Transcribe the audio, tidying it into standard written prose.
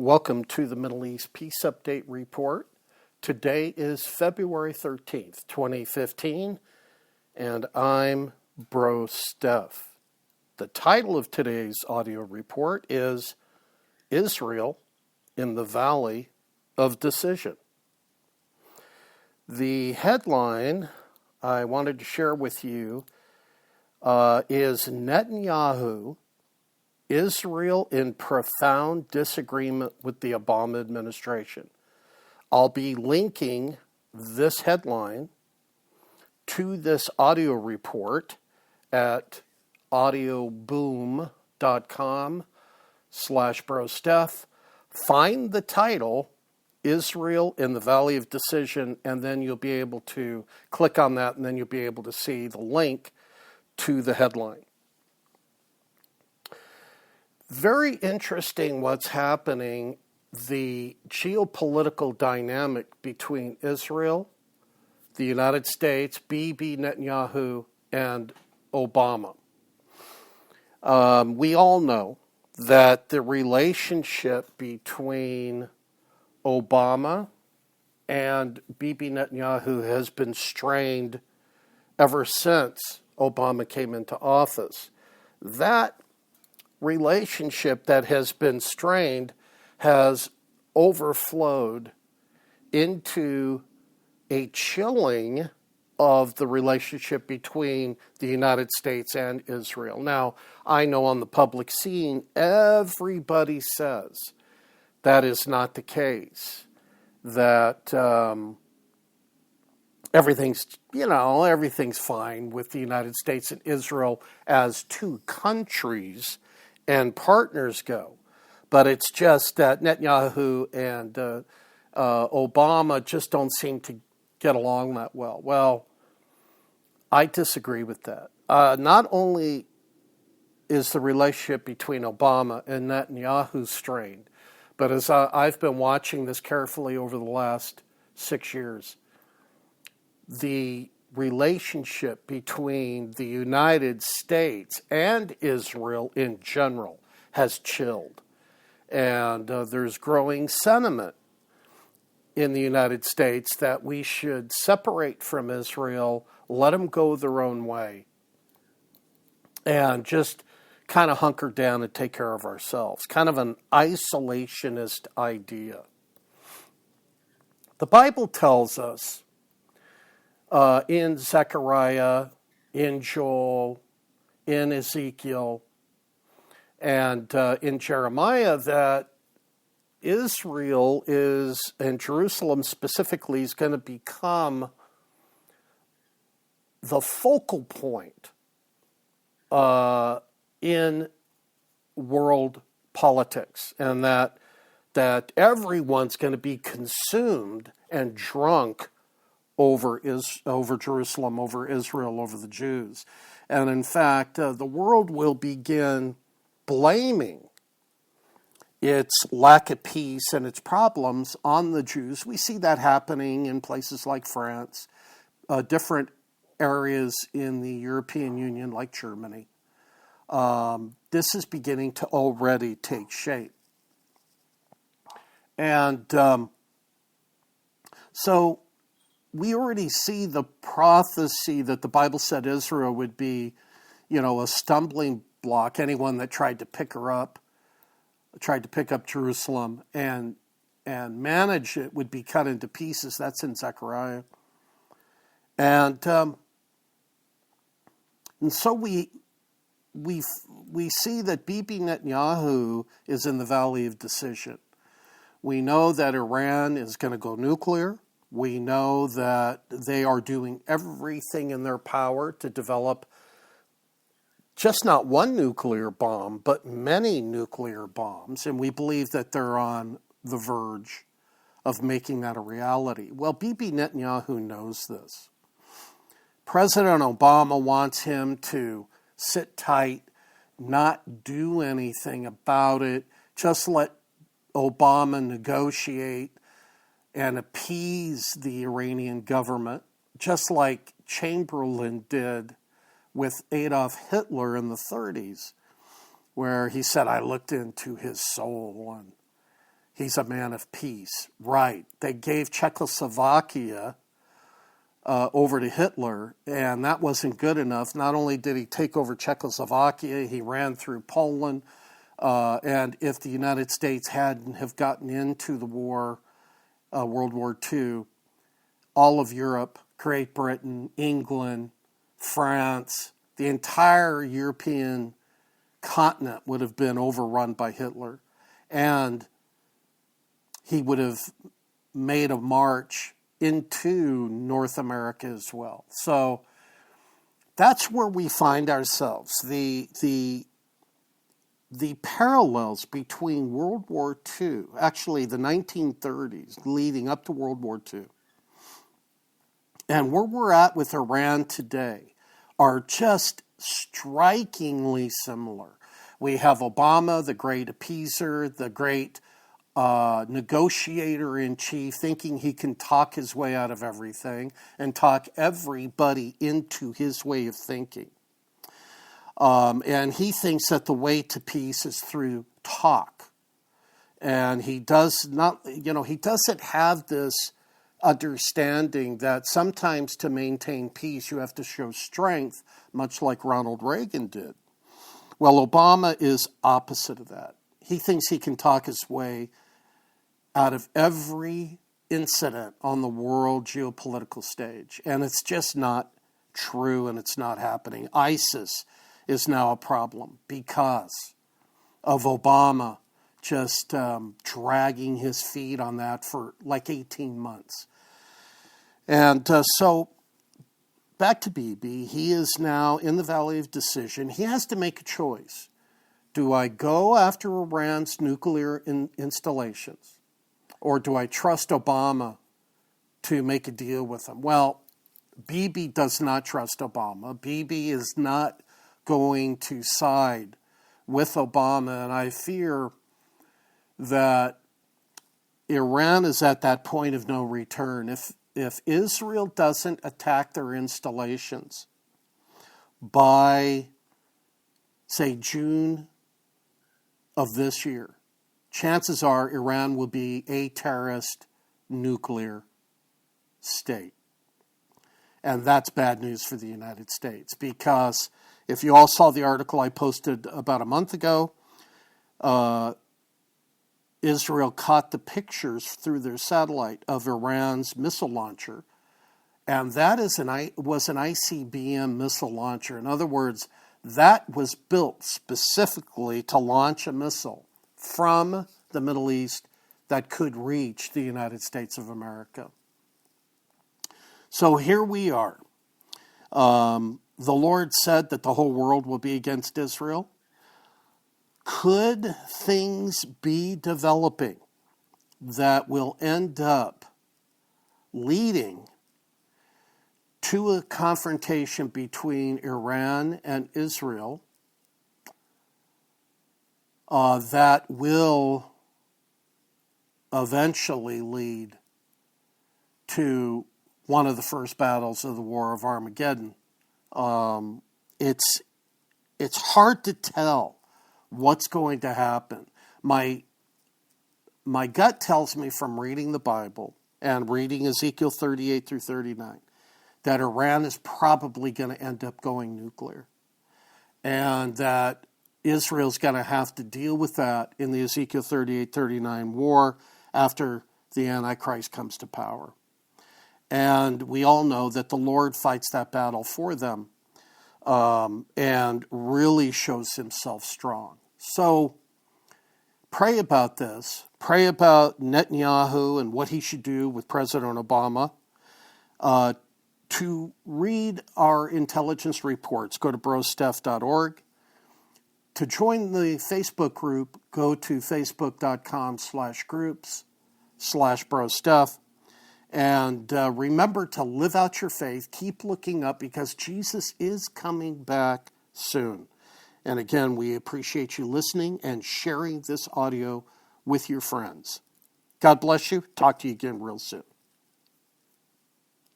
Welcome to the Middle East Peace Update Report. Today is February 13th, 2015, and I'm Bro Steph. The title of today's audio report is Israel in the Valley of Decision. The headline I wanted to share with you is Netanyahu, Israel in profound disagreement with the Obama administration. I'll be linking this headline to this audio report at audioboom.com/brosteph. Find the title, Israel in the Valley of Decision, and then you'll be able to click on that, and then you'll be able to see the link to the headline. Very interesting what's happening, the geopolitical dynamic between Israel, the United States, Bibi Netanyahu, and Obama. We all know that the relationship between Obama and Bibi Netanyahu has been strained ever since Obama came into office. That relationship that has been strained has overflowed into a chilling of the relationship between the United States and Israel. Now, I know on the public scene, everybody says that is not the case, that everything's fine with the United States and Israel as two countries and partners go. But it's just that Netanyahu and Obama just don't seem to get along that well. Well, I disagree with that. Not only is the relationship between Obama and Netanyahu strained, but as I've been watching this carefully over the last 6 years, the relationship between the United States and Israel in general has chilled. And there's growing sentiment in the United States that we should separate from Israel, let them go their own way, and just kind of hunker down and take care of ourselves. Kind of an isolationist idea. The Bible tells us in Zechariah, in Joel, in Ezekiel, and in Jeremiah that Israel is, and Jerusalem specifically, is going to become the focal point in world politics, and that everyone's going to be consumed and drunk over Jerusalem, over Israel, over the Jews. And in fact, the world will begin blaming its lack of peace and its problems on the Jews. We see that happening in places like France, different areas in the European Union like Germany. This is beginning to already take shape. And so we already see the prophecy that the Bible said Israel would be, a stumbling block. Anyone that tried to pick up Jerusalem and manage it would be cut into pieces. That's in Zechariah. And so we see that Bibi Netanyahu is in the Valley of Decision. We know that Iran is going to go nuclear. We know that they are doing everything in their power to develop just not one nuclear bomb, but many nuclear bombs. And we believe that they're on the verge of making that a reality. Well, Bibi Netanyahu knows this. President Obama wants him to sit tight, not do anything about it, just let Obama negotiate and appease the Iranian government, just like Chamberlain did with Adolf Hitler in the 30s, where he said, I looked into his soul and He's a man of peace. Right. They gave Czechoslovakia over to Hitler, and that wasn't good enough. Not only did he take over Czechoslovakia, he ran through Poland, and if the United States hadn't have gotten into the war, World War II, all of Europe, Great Britain, England, France, the entire European continent would have been overrun by Hitler, and he would have made a march into North America as well. So that's where we find ourselves. The parallels between World War II, actually the 1930s leading up to World War II, and where we're at with Iran today are just strikingly similar. We have Obama, the great appeaser, the great negotiator-in-chief, thinking he can talk his way out of everything and talk everybody into his way of thinking. And he thinks that the way to peace is through talk. And he does not, he doesn't have this understanding that sometimes to maintain peace you have to show strength, much like Ronald Reagan did. Well, Obama is opposite of that. He thinks he can talk his way out of every incident on the world geopolitical stage. And it's just not true, and it's not happening. ISIS is now a problem because of Obama just dragging his feet on that for like 18 months. And so back to Bibi. He is now in the Valley of Decision. He has to make a choice. Do I go after Iran's nuclear installations? Or do I trust Obama to make a deal with him? Well, Bibi does not trust Obama. Bibi is not going to side with Obama, and I fear that Iran is at that point of no return. If Israel doesn't attack their installations by, say, June of this year, chances are Iran will be a terrorist nuclear state. And that's bad news for the United States, because if you all saw the article I posted about a month ago, Israel caught the pictures through their satellite of Iran's missile launcher, and that was an ICBM missile launcher. In other words, that was built specifically to launch a missile from the Middle East that could reach the United States of America. So here we are. The Lord said that the whole world will be against Israel. Could things be developing that will end up leading to a confrontation between Iran and Israel that will eventually lead to one of the first battles of the War of Armageddon? It's hard to tell what's going to happen. My gut tells me from reading the Bible and reading Ezekiel 38 through 39 that Iran is probably going to end up going nuclear, and that Israel's going to have to deal with that in the Ezekiel 38-39 war after the Antichrist comes to power. And we all know that the Lord fights that battle for them and really shows himself strong. So pray about this. Pray about Netanyahu and what he should do with President Obama. To read our intelligence reports, go to brosteph.org. To join the Facebook group, go to facebook.com/groups/brosteph. And remember to live out your faith. Keep looking up, because Jesus is coming back soon. And again, we appreciate you listening and sharing this audio with your friends. God bless you. Talk to you again real soon.